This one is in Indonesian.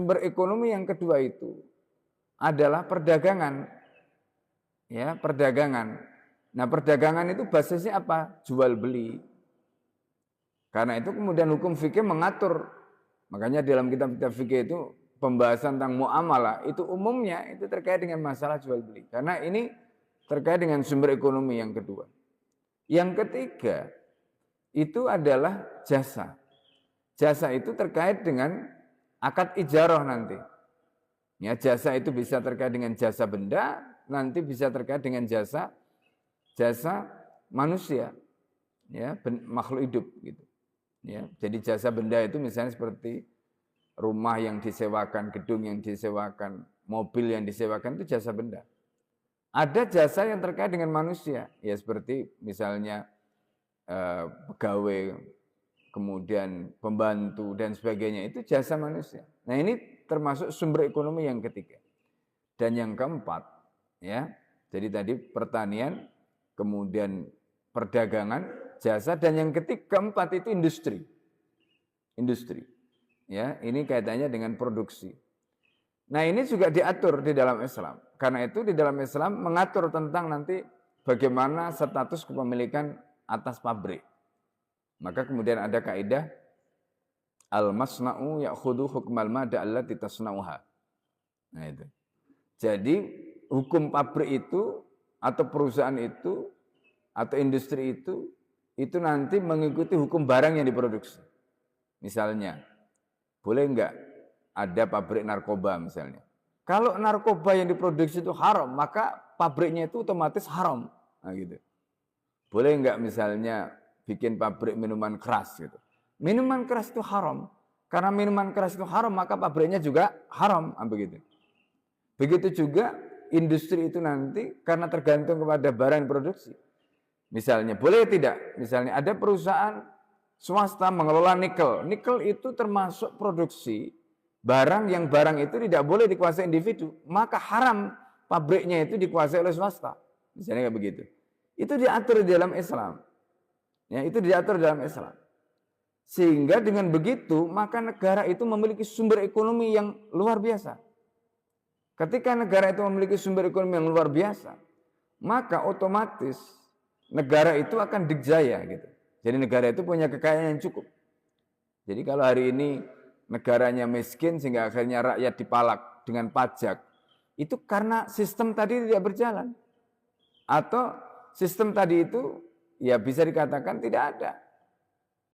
Sumber ekonomi yang kedua itu adalah perdagangan. Ya, perdagangan. Nah, perdagangan itu basisnya apa? Jual beli. Karena itu kemudian hukum fikih mengatur. Makanya dalam kitab-kitab fikih itu pembahasan tentang muamalah itu umumnya itu terkait dengan masalah jual beli. Karena ini terkait dengan sumber ekonomi yang kedua. Yang ketiga itu adalah jasa. Jasa itu terkait dengan akad ijarah nanti. Ya, jasa itu bisa terkait dengan jasa benda, nanti bisa terkait dengan jasa manusia, ya, makhluk hidup gitu. Ya, jadi jasa benda itu misalnya seperti rumah yang disewakan, gedung yang disewakan, mobil yang disewakan itu jasa benda. Ada jasa yang terkait dengan manusia, ya seperti misalnya pegawai, kemudian pembantu dan sebagainya, itu jasa manusia. Nah, ini termasuk sumber ekonomi yang ketiga. Dan yang keempat, ya. Jadi tadi pertanian, kemudian perdagangan, jasa, dan yang keempat itu industri. Industri. Ya, ini kaitannya dengan produksi. Nah, ini juga diatur di dalam Islam. Karena itu di dalam Islam mengatur tentang nanti bagaimana status kepemilikan atas pabrik. Maka kemudian ada kaidah al-masna'u ya'khudhu hukmal mada allati tasna'uha. Nah itu. Jadi hukum pabrik itu atau perusahaan itu atau industri itu nanti mengikuti hukum barang yang diproduksi. Misalnya, boleh enggak ada pabrik narkoba misalnya. Kalau narkoba yang diproduksi itu haram, maka pabriknya itu otomatis haram. Nah gitu. Boleh enggak misalnya bikin pabrik minuman keras gitu. Minuman keras itu haram. Karena minuman keras itu haram, maka pabriknya juga haram. Begitu. Begitu juga industri itu nanti karena tergantung kepada barang produksi. Misalnya, boleh tidak? Misalnya ada perusahaan swasta mengelola nikel. Nikel itu termasuk produksi barang yang barang itu tidak boleh dikuasai individu. Maka haram pabriknya itu dikuasai oleh swasta. Misalnya kayak begitu. Itu diatur di dalam Islam. Ya, itu diatur dalam Islam. Sehingga dengan begitu, maka negara itu memiliki sumber ekonomi yang luar biasa. Ketika negara itu memiliki sumber ekonomi yang luar biasa, maka otomatis negara itu akan dijaya gitu. Jadi negara itu punya kekayaan yang cukup. Jadi kalau hari ini negaranya miskin sehingga akhirnya rakyat dipalak dengan pajak, itu karena sistem tadi tidak berjalan. Atau sistem tadi itu ya bisa dikatakan tidak ada.